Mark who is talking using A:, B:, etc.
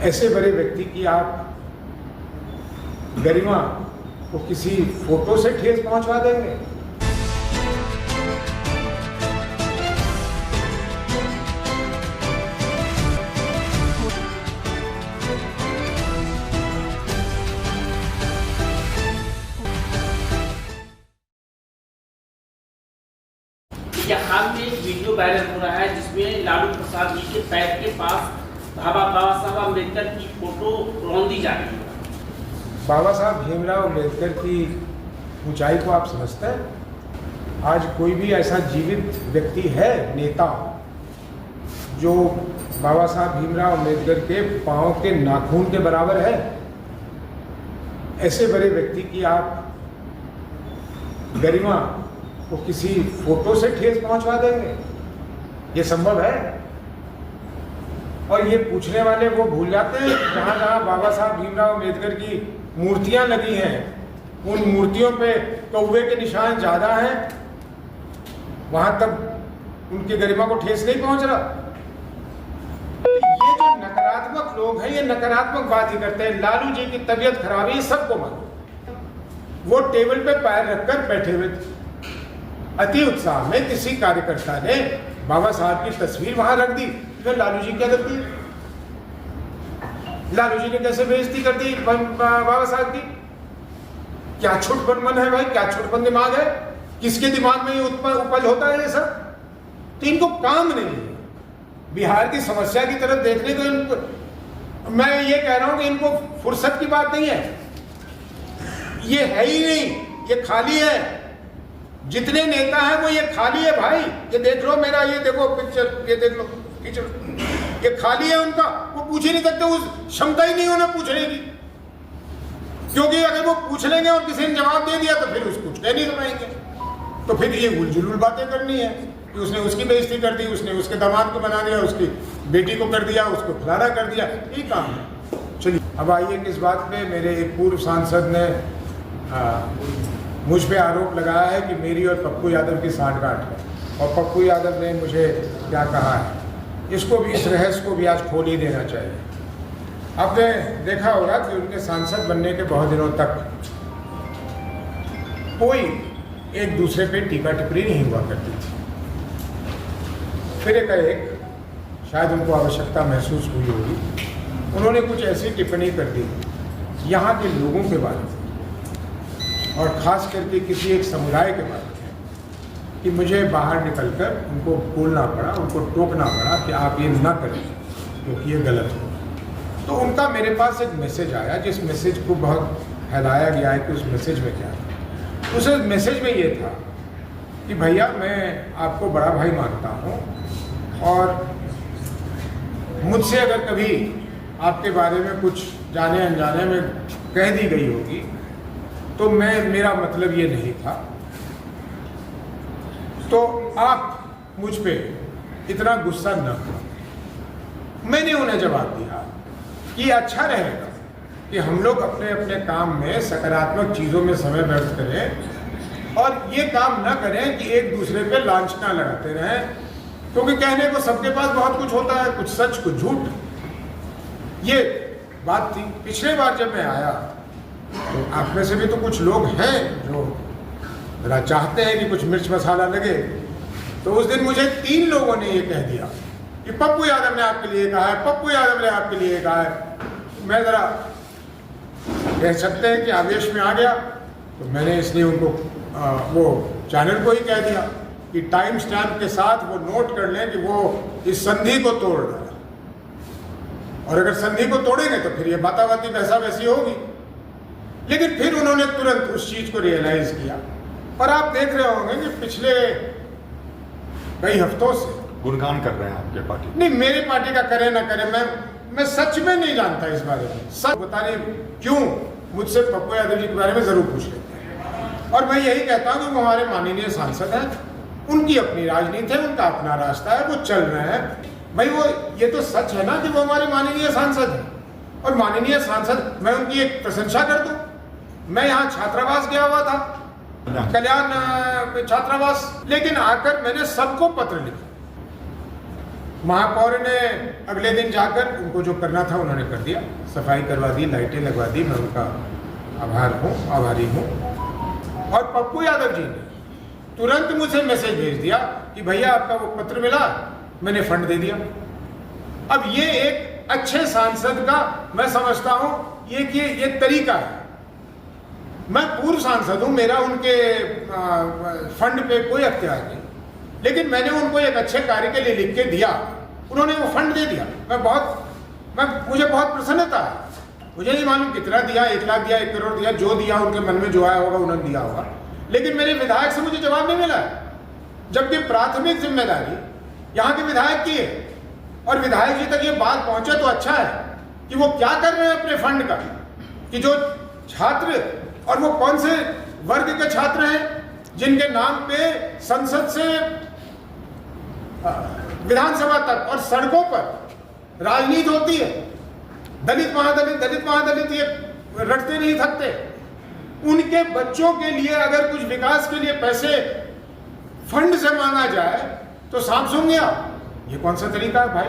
A: ऐसे बड़े व्यक्ति की आप गरिमा को किसी फोटो से ठेस पहुंचवा देंगे?
B: हाल में एक वीडियो वायरल हो रहा है जिसमें लालू प्रसाद जी के पैर के पास बाबा साहब अम्बेडकर की फोटो रौंदी जा रही है।
A: बाबा साहब भीमराव अम्बेडकर की ऊंचाई को आप समझते हैं? आज कोई भी ऐसा जीवित व्यक्ति है, नेता, जो बाबा साहब भीमराव अम्बेडकर के पांव के नाखून के बराबर है? ऐसे बड़े व्यक्ति की आप गरिमा को किसी फोटो से ठेस पहुंचवा देंगे? ये संभव है? और ये पूछने वाले वो भूल जाते हैं जहां जहां बाबा साहब भीमराव अम्बेडकर की मूर्तियां लगी हैं, उन मूर्तियों पे कौवे के निशान ज्यादा हैं, वहां तक उनकी गरिमा को ठेस नहीं पहुंच रहा। ये जो नकारात्मक लोग हैं, ये नकारात्मक बात ही करते हैं। लालू जी की तबीयत खराब है, सबको मालूम। वो टेबल पे पैर रखकर बैठे हुए थे। अति उत्साह में किसी कार्यकर्ता ने बाबा साहब की तस्वीर वहां रख दी। फिर लालू जी क्या करती? लालू जी ने कैसे बेइज्जती कर दी बाबा साहब की? क्या छुटपन मन है भाई, क्या छुटपन दिमाग है? किसके दिमाग में ये उपज होता है ये सब? तो इनको काम नहीं है बिहार की समस्या की तरफ देखने को। इनको मैं ये कह रहा हूं कि इनको फुर्सत की बात नहीं है, ये है ही नहीं, ये खाली है। जितने नेता हैं वो ये खाली है भाई। ये देख लो मेरा, ये देखो पिक्चर, ये देख लो पिक्चर, ये खाली है उनका। वो पूछ ही नहीं सकते, उस क्षमता ही नहीं उन्हें पूछने की, क्योंकि अगर वो पूछ लेंगे और किसी ने जवाब दे दिया तो फिर उसको कुछ कह नहीं पाएंगे। तो फिर ये उलझुल बातें करनी है कि उसने उसकी बेइज्जती कर दी, उसने उसके दामाद को बना दिया, उसकी बेटी को कर दिया, उसको फलाना कर दिया, ये काम है। चलिए अब आइए किस बात पे मेरे एक पूर्व सांसद ने मुझ पे आरोप लगाया है कि मेरी और पप्पू यादव की साठगांठ है, और पप्पू यादव ने मुझे क्या कहा है, इसको भी, इस रहस्य को भी आज खोल ही देना चाहिए। आपने देखा होगा कि उनके सांसद बनने के बहुत दिनों तक कोई एक दूसरे पे टीका टिप्पणी नहीं हुआ करती थी। फिर एक शायद उनको आवश्यकता महसूस हुई होगी, उन्होंने कुछ ऐसी टिप्पणी कर दी यहाँ के लोगों के बारे में, और ख़ास करके किसी एक समुदाय के बारे में, कि मुझे बाहर निकलकर उनको बोलना पड़ा, उनको टोकना पड़ा कि आप ये ना करें क्योंकि ये गलत हो। तो उनका मेरे पास एक मैसेज आया, जिस मैसेज को बहुत फैलाया गया है कि उस मैसेज में क्या था। उस मैसेज में ये था कि भैया मैं आपको बड़ा भाई मानता हूँ, और मुझसे अगर कभी आपके बारे में कुछ जाने अनजाने में कह दी गई होगी तो मेरा मतलब ये नहीं था, तो आप मुझ पे इतना गुस्सा न करो। मैंने उन्हें जवाब दिया कि अच्छा रहेगा कि हम लोग अपने अपने काम में सकारात्मक चीज़ों में समय व्यर्थ करें, और ये काम न करें कि एक दूसरे पे लांछना लगाते रहें, क्योंकि कहने को सबके पास बहुत कुछ होता है, कुछ सच कुछ झूठ। ये बात थी। पिछले बार जब मैं आया तो आप में से भी तो कुछ लोग हैं जो जरा चाहते हैं कि कुछ मिर्च मसाला लगे, तो उस दिन मुझे 3 लोगों ने ये कह दिया कि पप्पू यादव ने आपके लिए कहा है, पप्पू यादव ने आपके लिए कहा है। मैं ज़रा कह सकते हैं कि आवेश में आ गया, तो मैंने इसलिए उनको वो चैनल को ही कह दिया कि टाइम स्टैम्प के साथ वो नोट कर लें कि वो इस संधि को तोड़ रहा है, और अगर संधि को तोड़ेंगे तो फिर ये बाताबाती वैसा वैसी होगी। लेकिन फिर उन्होंने तुरंत उस चीज को रियलाइज किया, और आप देख रहे होंगे कि पिछले कई हफ्तों से
C: गुणगान कर रहे हैं आपके पार्टी।
A: नहीं, मेरी पार्टी का करे ना करे, मैं सच में नहीं जानता इस बारे में। सच बताने क्यों मुझसे पप्पू यादव जी के बारे में जरूर पूछ लेते हैं, और मैं यही कहता हूँ कि वो हमारे माननीय सांसद हैं, उनकी अपनी राजनीति है, उनका अपना रास्ता है, वो चल रहे हैं भाई। वो ये तो सच है ना कि वो हमारे माननीय सांसद हैं, और माननीय सांसद, मैं उनकी एक प्रशंसा कर दूं। मैं यहाँ छात्रावास गया हुआ था, कल्याण छात्रावास, लेकिन आकर मैंने सबको पत्र लिखा महापौर ने अगले दिन जाकर उनको जो करना था उन्होंने कर दिया, सफाई करवा दी, लाइटें लगवा दी। मैं उनका आभारी हूँ। और पप्पू यादव जी ने तुरंत मुझे मैसेज भेज दिया कि भैया आपका वो पत्र मिला, मैंने फंड दे दिया। अब ये एक अच्छे सांसद का मैं समझता हूँ ये तरीका है। मैं पूर्व सांसद हूँ, मेरा उनके फंड पे कोई अख्तियार नहीं, लेकिन मैंने उनको एक अच्छे कार्य के लिए लिख के दिया, उन्होंने वो फंड दे दिया। मुझे बहुत प्रसन्नता है। मुझे नहीं मालूम कितना दिया, 1 लाख दिया, 1 करोड़ दिया, जो दिया उनके मन में जो आया होगा उन्होंने दिया होगा, लेकिन मेरे विधायक से मुझे जवाब नहीं मिला। जबकि प्राथमिक जिम्मेदारी यहाँ के विधायक की है, और विधायक जी तक ये बात पहुंचे तो अच्छा है कि वो क्या कर रहे हैं अपने फंड का, कि जो छात्र, और वो कौन से वर्ग के छात्र हैं जिनके नाम पे संसद से विधानसभा तक और सड़कों पर राजनीति होती है। दलित महादलित ये रटते नहीं थकते। उनके बच्चों के लिए अगर कुछ विकास के लिए पैसे फंड से मांगा जाए तो सांप सूंघ गया। ये कौन सा तरीका है भाई?